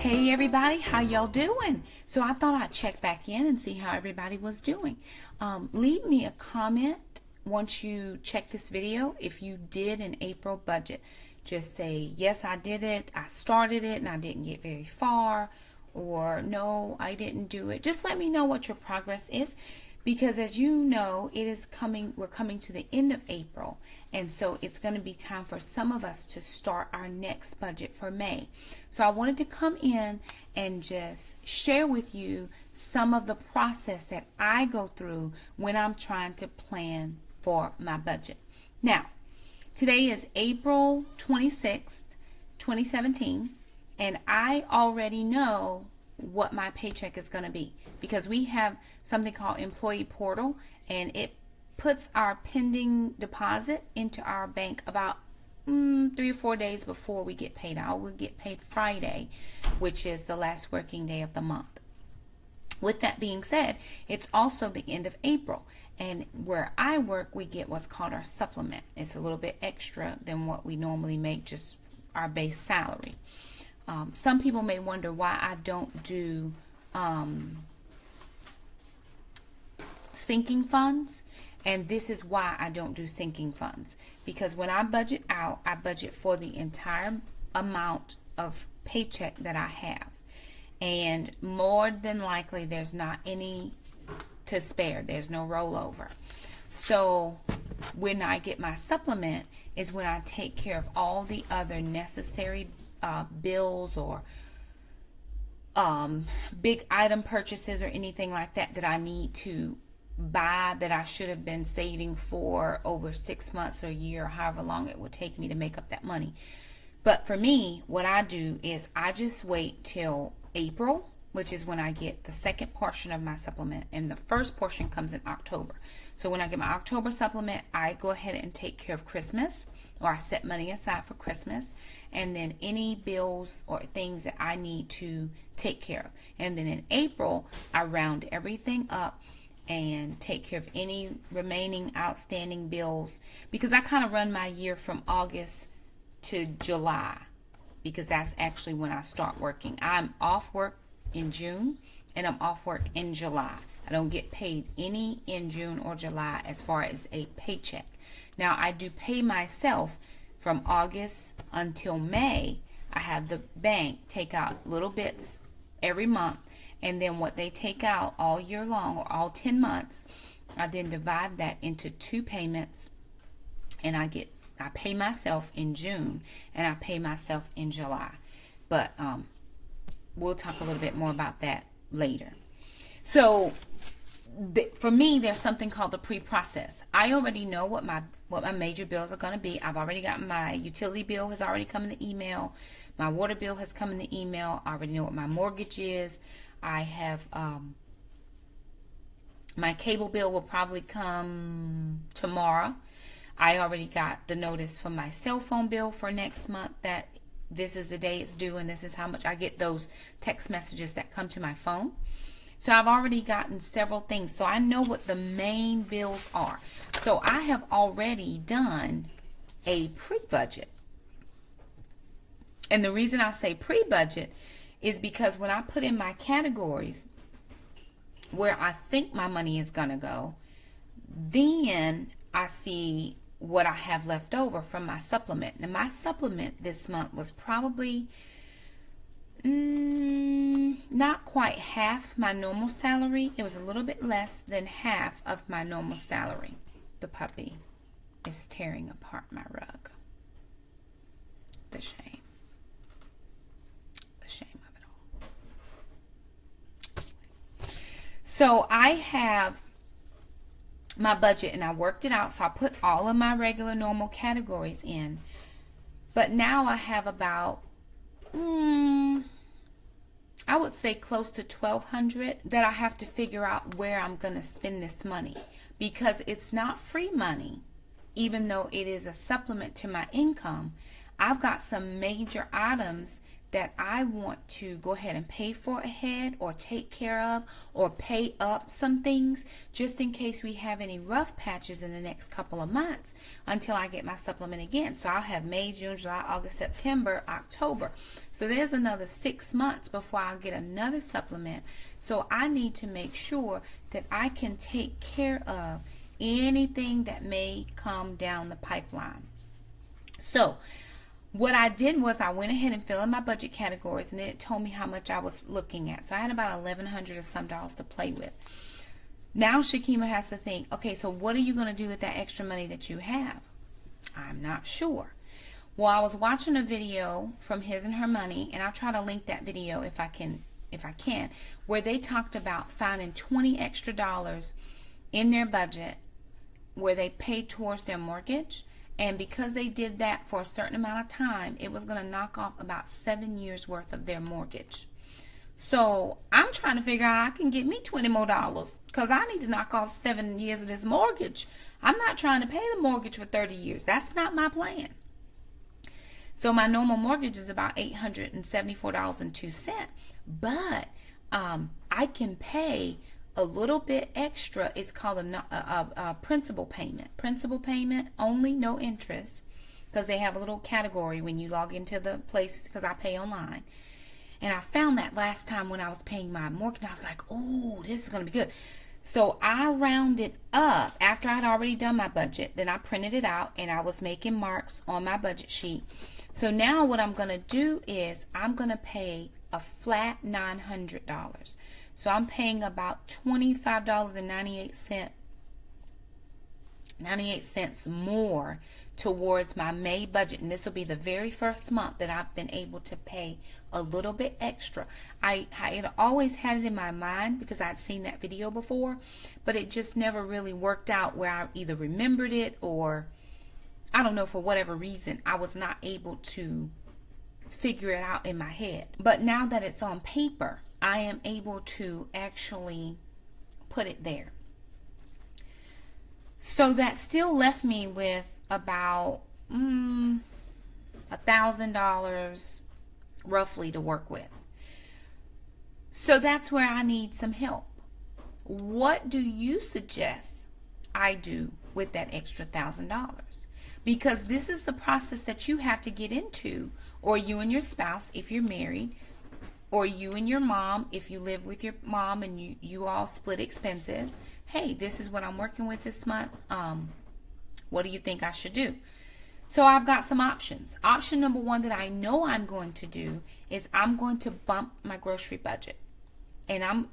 Hey everybody, how y'all doing? So I thought I'd check back in and see how everybody was doing. Leave me a comment once you check this video if you did an April budget. Just say, yes, I did it, I started it and I didn't get very far, or no, I didn't do it. Just let me know what your progress is, because as you know, we're coming to the end of April, and so it's going to be time for some of us to start our next budget for May. So I wanted to come in and just share with you some of the process that I go through when I'm trying to plan for my budget. Now, today is April 26th, 2017, and I already know what my paycheck is going to be, because we have something called Employee Portal, and it puts our pending deposit into our bank about 3 or 4 days before we get paid out. We'll get paid Friday, which is the last working day of the month. With that being said, it's also the end of April, and where I work, we get what's called our supplement. It's a little bit extra than what we normally make, just our base salary. Some people may wonder why I don't do sinking funds, and this is why I don't do sinking funds, because when I budget out, I budget for the entire amount of paycheck that I have, and more than likely there's not any to spare. There's no rollover. So when I get my supplement is when I take care of all the other necessary bills or big item purchases or anything like that that I need to buy, that I should have been saving for over 6 months or a year, or however long it would take me to make up that money. But for me, what I do is I just wait till April, which is when I get the second portion of my supplement, and the first portion comes in October. So when I get my October supplement, I go ahead and take care of Christmas, or I set money aside for Christmas, and then any bills or things that I need to take care of. And then in April, I round everything up and take care of any remaining outstanding bills, because I kind of run my year from August to July, because that's actually when I start working. I'm off work in June and I'm off work in July. I don't get paid any in June or July as far as a paycheck. Now, I do pay myself from August until May. I have the bank take out little bits every month, and then what they take out all year long, or all 10 months, I then divide that into 2 payments, and I pay myself in June and I pay myself in July. But we'll talk a little bit more about that later. So for me, there's something called the pre-process. I already know what my major bills are going to be. I've already got my utility bill has already come in the email. My water bill has come in the email. I already know what my mortgage is. I have my cable bill will probably come tomorrow. I already got the notice for my cell phone bill for next month that this is the day it's due and this is how much. I get those text messages that come to my phone. So I've already gotten several things. So I know what the main bills are. So I have already done a pre-budget. And the reason I say pre-budget is because when I put in my categories where I think my money is going to go, then I see what I have left over from my supplement. And my supplement this month was probably not quite half my normal salary. It was a little bit less than half of my normal salary. The puppy is tearing apart my rug. The shame. The shame of it all. So I have my budget and I worked it out. So I put all of my regular normal categories in. But now I have about I would say close to $1,200 that I have to figure out where I'm going to spend this money, because it's not free money. Even though it is a supplement to my income, I've got some major items that I want to go ahead and pay for ahead or take care of or pay up some things just in case we have any rough patches in the next couple of months until I get my supplement again. So I'll have May, June, July, August, September, October. So there's another 6 months before I'll get another supplement. So I need to make sure that I can take care of anything that may come down the pipeline. So what I did was I went ahead and filled in my budget categories, and then it told me how much I was looking at. So I had about $1,100 or some dollars to play with. Now Shakema has to think, okay, so what are you going to do with that extra money that you have? I'm not sure. Well, I was watching a video from His and Her Money, and I'll try to link that video if I can, where they talked about finding $20 extra in their budget where they paid towards their mortgage. And because they did that for a certain amount of time, it was going to knock off about 7 years worth of their mortgage. So I'm trying to figure out how I can get me $20 more because I need to knock off 7 years of this mortgage. I'm not trying to pay the mortgage for 30 years. That's not my plan. So my normal mortgage is about $874.02. But I can pay a little bit extra. It's called a principal payment. Principal payment only, no interest, because they have a little category when you log into the place, because I pay online. And I found that last time when I was paying my mortgage, I was like, oh, this is going to be good. So I rounded up after I'd already done my budget. Then I printed it out and I was making marks on my budget sheet. So now what I'm going to do is I'm going to pay a flat $900. So I'm paying about $25.98 more towards my May budget. And this will be the very first month that I've been able to pay a little bit extra. I had always had it in my mind because I'd seen that video before, but it just never really worked out where I either remembered it or, I don't know, for whatever reason, I was not able to figure it out in my head. But now that it's on paper, I am able to actually put it there. So that still left me with about $1,000 roughly to work with. So that's where I need some help. What do you suggest I do with that extra $1,000? Because this is the process that you have to get into, or you and your spouse if you're married, or you and your mom if you live with your mom and you all split expenses. Hey, this is what I'm working with this month. What do you think I should do? So I've got some options. Option number one that I know I'm going to do is I'm going to bump my grocery budget. And I'm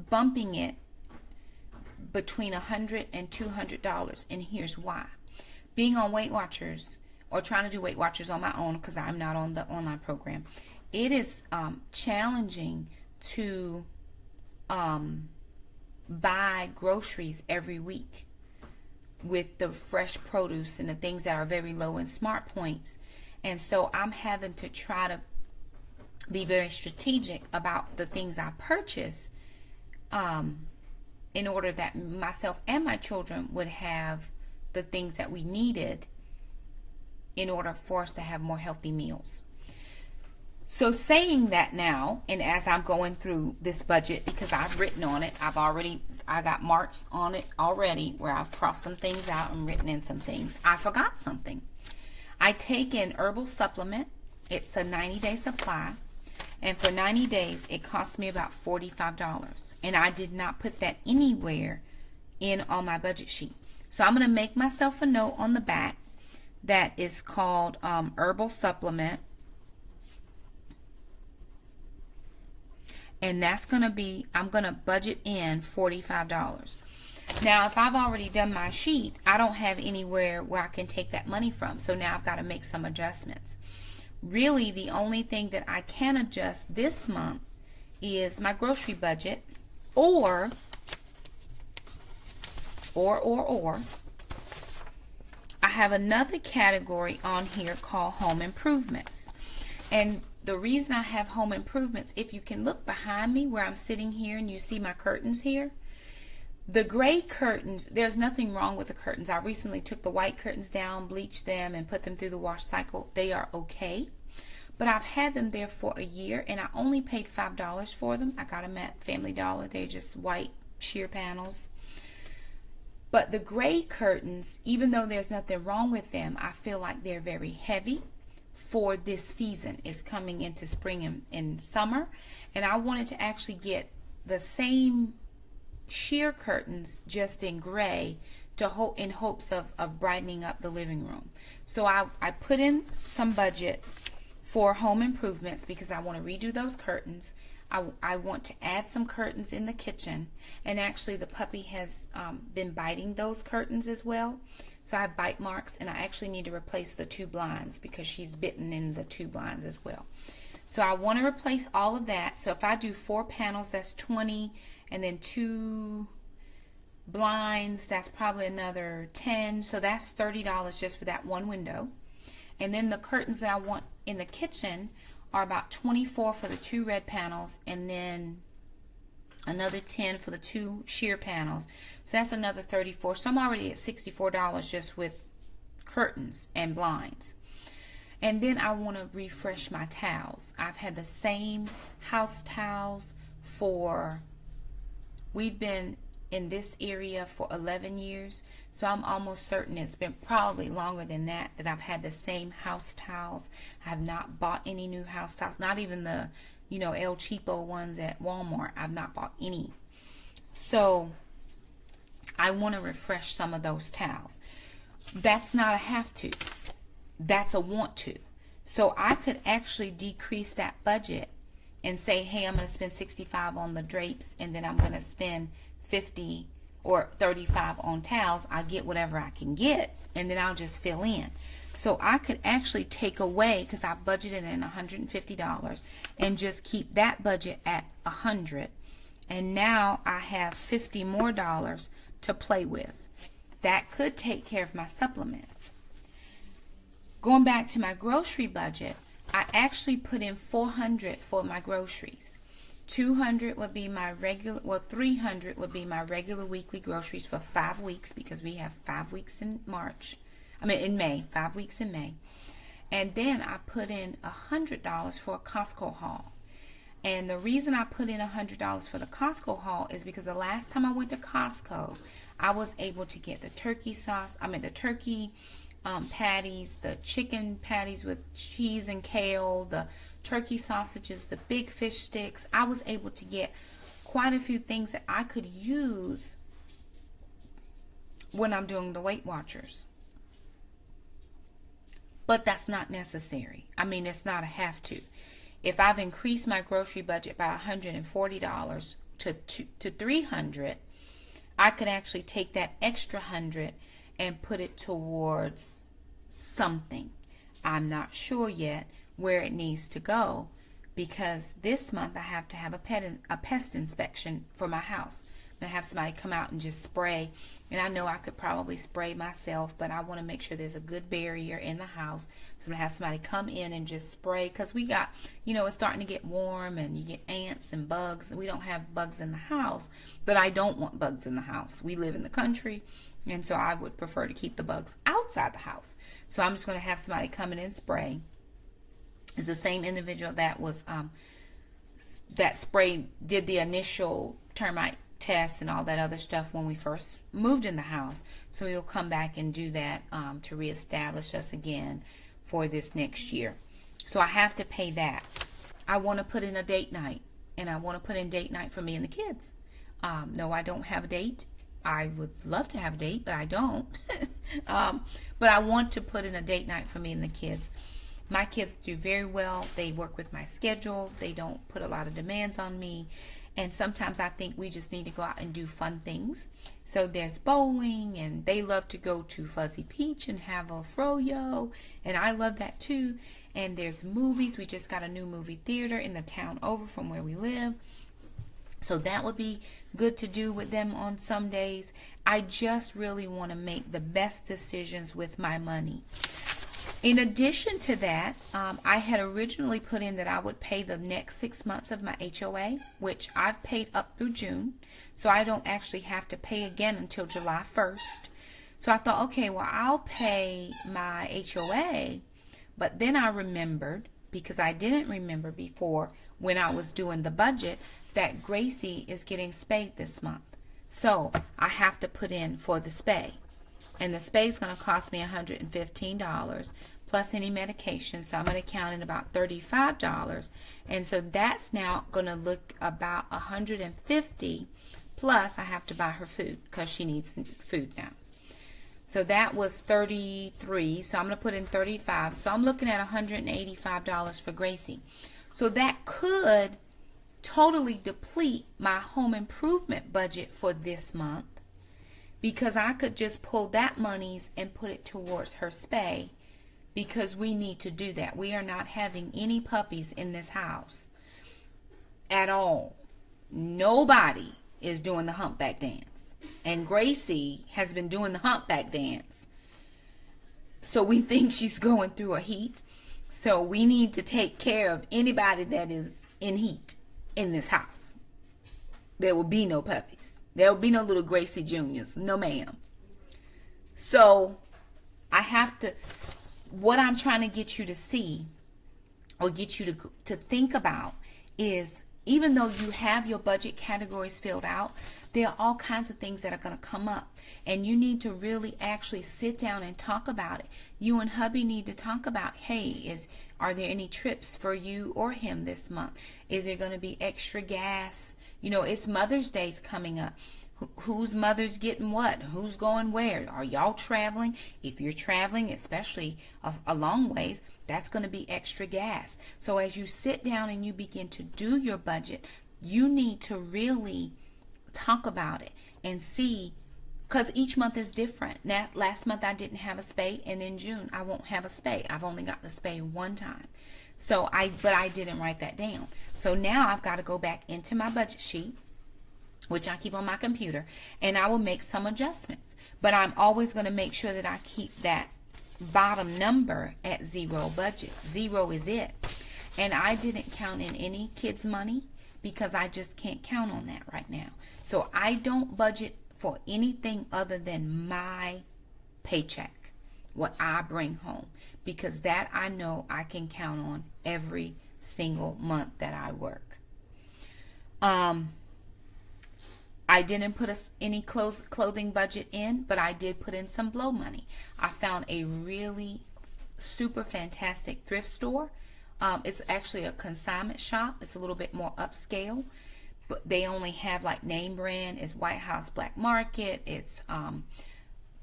bumping it between $100 and $200. And here's why. Being on Weight Watchers, or trying to do Weight Watchers on my own because I'm not on the online program, it is challenging to buy groceries every week with the fresh produce and the things that are very low in smart points. And so I'm having to try to be very strategic about the things I purchase in order that myself and my children would have the things that we needed in order for us to have more healthy meals. So saying that now, and as I'm going through this budget, because I've written on it, I got marks on it already where I've crossed some things out and written in some things. I forgot something. I take in herbal supplement. It's a 90-day supply. And for 90 days, it cost me about $45. And I did not put that anywhere on my budget sheet. So I'm going to make myself a note on the back that is called herbal supplement. And that's going to be, I'm going to budget in $45. Now, if I've already done my sheet, I don't have anywhere where I can take that money from. So now I've got to make some adjustments. Really, the only thing that I can adjust this month is my grocery budget, or I have another category on here called home improvements. And the reason I have home improvements, if you can look behind me where I'm sitting here and you see my curtains here, the gray curtains, there's nothing wrong with the curtains. I recently took the white curtains down, bleached them, and put them through the wash cycle. They are okay. but I've had them there for a year, and I only paid $5 for them. I got them at Family Dollar. They're just white sheer panels. But the gray curtains, even though there's nothing wrong with them, I feel like they're very heavy for this season. It's coming into spring and summer, and I wanted to actually get the same sheer curtains just in gray in hopes of brightening up the living room. So I put in some budget for home improvements because I want to redo those curtains. I want to add some curtains in the kitchen, and actually the puppy has been biting those curtains as well. So I have bite marks, and I actually need to replace the 2 blinds because she's bitten in the 2 blinds as well. So I want to replace all of that. So if I do 4 panels, that's 20, and then 2 blinds, that's probably another 10. So that's $30 just for that one window. And then the curtains that I want in the kitchen are about 24 for the 2 red panels, and then another 10 for the 2 sheer panels. So that's another 34. So I'm already at $64 just with curtains and blinds. And then I want to refresh my towels. I've had the same house towels we've been in this area for 11 years. So I'm almost certain it's been probably longer than that I've had the same house towels. I have not bought any new house towels, not even the, El Cheapo ones at Walmart. I've not bought any. So I want to refresh some of those towels. That's not a have to. That's a want to. So I could actually decrease that budget and say, hey, I'm going to spend $65 on the drapes, and then I'm going to spend $50 or $35 on towels. I'll get whatever I can get, and then I'll just fill in. So I could actually take away, because I budgeted in $150, and just keep that budget at $100, and now I have $50 more to play with. That could take care of my supplement. Going back to my grocery budget, I actually put in $400 for my groceries. $200 would be my regular, $300 would be my regular weekly groceries for 5 weeks, because we have 5 weeks in May, 5 weeks in May. And then I put in $100 for a Costco haul. And the reason I put in $100 for the Costco haul is because the last time I went to Costco, I was able to get the turkey patties, the chicken patties with cheese and kale, the turkey sausages, the big fish sticks. I was able to get quite a few things that I could use when I'm doing the Weight Watchers. But that's not necessary. It's not a have to. If I've increased my grocery budget by $140 to $300, I could actually take that extra $100 and put it towards something. I'm not sure yet where it needs to go, because this month I have to have a pest inspection for my house. I'm going to have somebody come out and just spray, and I know I could probably spray myself, but I want to make sure there's a good barrier in the house. So I'm going to have somebody come in and just spray, because we got, it's starting to get warm, and you get ants and bugs. We don't have bugs in the house, but I don't want bugs in the house. We live in the country, and so I would prefer to keep the bugs outside the house. So I'm just going to have somebody come in and spray. It's the same individual that was did the initial termite test and all that other stuff when we first moved in the house. So he'll come back and do that to reestablish us again for this next year. So I have to pay that. I want to put in a date night, and I want to put in date night for me and the kids. No, I don't have a date. I would love to have a date, but I don't. But I want to put in a date night for me and the kids. My kids do very well. They work with my schedule. They don't put a lot of demands on me. And sometimes I think we just need to go out and do fun things. So there's bowling, and they love to go to Fuzzy Peach and have a froyo, and I love that too. And there's movies. We just got a new movie theater in the town over from where we live. So that would be good to do with them on some days. I just really want to make the best decisions with my money. In addition to that, I had originally put in that I would pay the next 6 months of my HOA, which I've paid up through June. So I don't actually have to pay again until July 1st. So I thought, okay, well, I'll pay my HOA. But then I remembered because I didn't remember before when I was doing the budget that Gracie is getting spayed this month. So I have to put in for the spay. And the spay is going to cost me $115 plus any medication. So I'm going to count in about $35. And so that's now going to look about $150, plus I have to buy her food because she needs food now. So that was $33. So I'm going to put in $35. So I'm looking at $185 for Gracie. So that could totally deplete my home improvement budget for this month, because I could just pull that monies and put it towards her spay, because we need to do that. We are not having any puppies in this house at all. Nobody is doing the humpback dance. And Gracie has been doing the humpback dance. So we think she's going through a heat. So we need to take care of anybody that is in heat in this house. There will be no puppies. There will be no little Gracie Juniors. No, ma'am. So I have to, what I'm trying to get you to see or get you to think about is, even though you have your budget categories filled out, there are all kinds of things that are going to come up. And you need to really actually sit down and talk about it. You and hubby need to talk about, hey, are there any trips for you or him this month? Is there going to be extra gas? You know, it's Mother's Day's coming up. Whose mother's getting what? Who's going where? Are y'all traveling? If you're traveling, especially a long ways, that's going to be extra gas. So as you sit down and you begin to do your budget, you need to really talk about it and see, because each month is different. Now, last month I didn't have a spay, and in June I won't have a spay. I've only got the spay one time. So but I didn't write that down. So now I've got to go back into my budget sheet, which I keep on my computer, and I will make some adjustments. But I'm always going to make sure that I keep that bottom number at zero budget. Zero is it. And I didn't count in any kids' money because I just can't count on that right now. So I don't budget for anything other than my paycheck, what I bring home, because that I know I can count on every single month that I work. I didn't put any clothing budget in, but I did put in some blow money. I found a really super fantastic thrift store. It's actually a consignment shop. It's a little bit more upscale, but they only have like name brand. It's White House Black Market. It's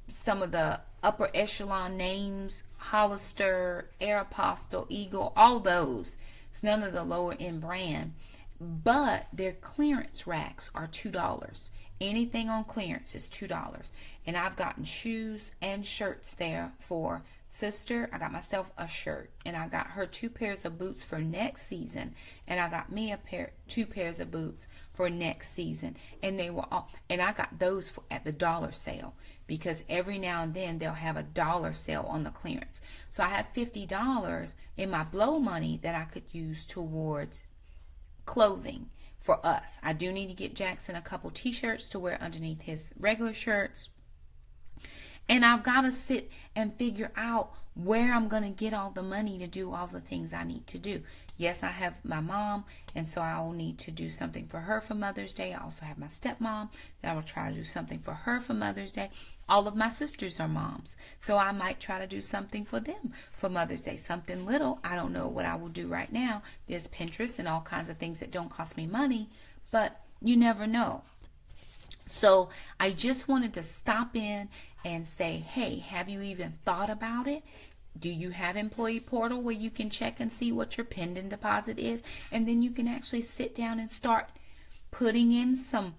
some of the upper echelon names, Hollister, Aeropostale, Eagle, all those. It's none of the lower end brand. But their clearance racks are $2. Anything on clearance is $2. And I've gotten shoes and shirts there for sister. I got myself a shirt, and I got her 2 pairs of boots for next season, and I got me 2 pairs of boots for next season. And they were all, and I got those at the dollar sale, because every now and then they'll have a dollar sale on the clearance. So I had $50 in my blow money that I could use towards clothing for us. I do need to get Jackson a couple t-shirts to wear underneath his regular shirts. And I've got to sit and figure out where I'm going to get all the money to do all the things I need to do. Yes, I have my mom, and so I will need to do something for her for Mother's Day. I also have my stepmom that I will try to do something for her for Mother's Day. All of my sisters are moms, so I might try to do something for them for Mother's Day. Something little. I don't know what I will do right now. There's Pinterest and all kinds of things that don't cost me money, but you never know. So I just wanted to stop in and say, hey, have you even thought about it? Do you have employee portal where you can check and see what your pending deposit is? And then you can actually sit down and start putting in some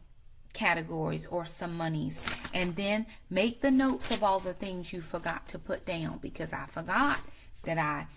categories or some monies, and then make the notes of all the things you forgot to put down, because I forgot that I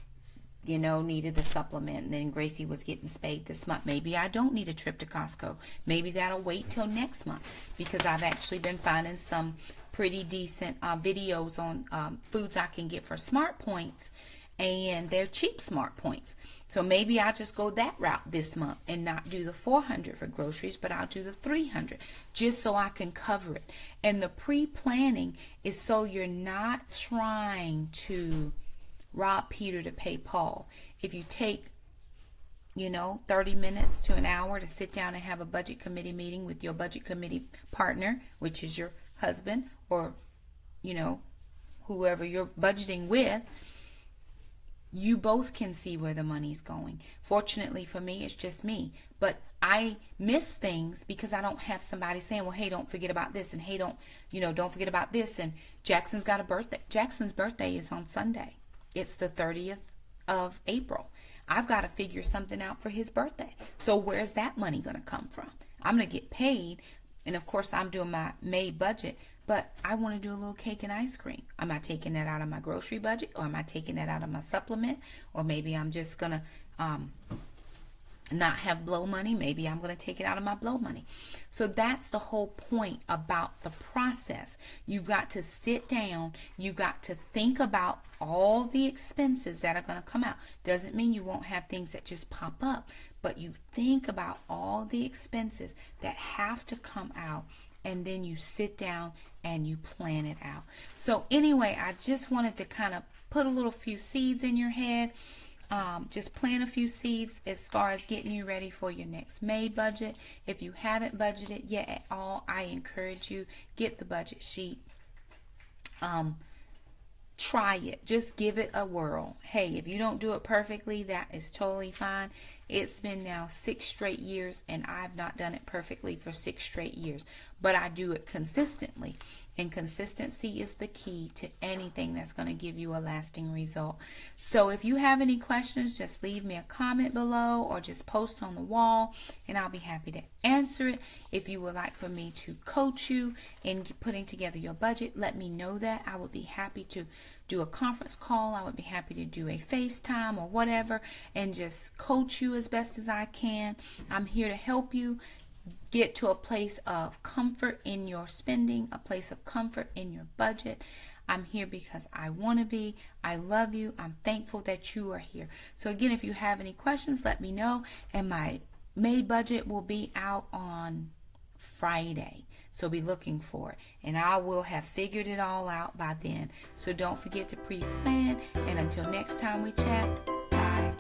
needed the supplement, and then Gracie was getting spayed this month. Maybe I don't need a trip to Costco. Maybe that'll wait till next month, because I've actually been finding some pretty decent videos on foods I can get for Smart Points, and they're cheap Smart Points. So maybe I'll just go that route this month and not do the $400 for groceries, but I'll do the $300 just so I can cover it. And the pre-planning is so you're not trying to rob Peter to pay Paul. If you take 30 minutes to an hour to sit down and have a budget committee meeting with your budget committee partner, which is your husband or, whoever you're budgeting with, you both can see where the money's going. Fortunately for me, it's just me. But I miss things because I don't have somebody saying, well, hey, don't forget about this. And hey, don't forget about this. And Jackson's got a birthday. Jackson's birthday is on Sunday. It's the 30th of April. I've got to figure something out for his birthday. So where's that money going to come from? I'm going to get paid. And of course, I'm doing my May budget. But I want to do a little cake and ice cream. Am I taking that out of my grocery budget? Or am I taking that out of my supplement? Or maybe I'm just going to not have blow money. Maybe I'm going to take it out of my blow money. So that's the whole point about the process. You've got to sit down. You've got to think about all the expenses that are going to come out. Doesn't mean you won't have things that just pop up, but you think about all the expenses that have to come out, and then you sit down and you plan it out. So anyway, I just wanted to kind of put a few seeds in your head. Just plant a few seeds as far as getting you ready for your next May budget. If you haven't budgeted yet at all, I encourage you, get the budget sheet. Try it. Just give it a whirl. Hey, if you don't do it perfectly, that is totally fine. It's been now 6 straight years, and I've not done it perfectly for 6 straight years. But I do it consistently. And consistency is the key to anything that's going to give you a lasting result. So if you have any questions, just leave me a comment below or just post on the wall, and I'll be happy to answer it. If you would like for me to coach you in putting together your budget, let me know that. I would be happy to do a conference call. I would be happy to do a FaceTime or whatever and just coach you as best as I can. I'm here to help you get to a place of comfort in your spending, a place of comfort in your budget. I'm here because I want to be. I love you. I'm thankful that you are here. So again, if you have any questions, let me know. And my May budget will be out on Friday. So be looking for it. And I will have figured it all out by then. So don't forget to pre-plan. And until next time we chat, bye.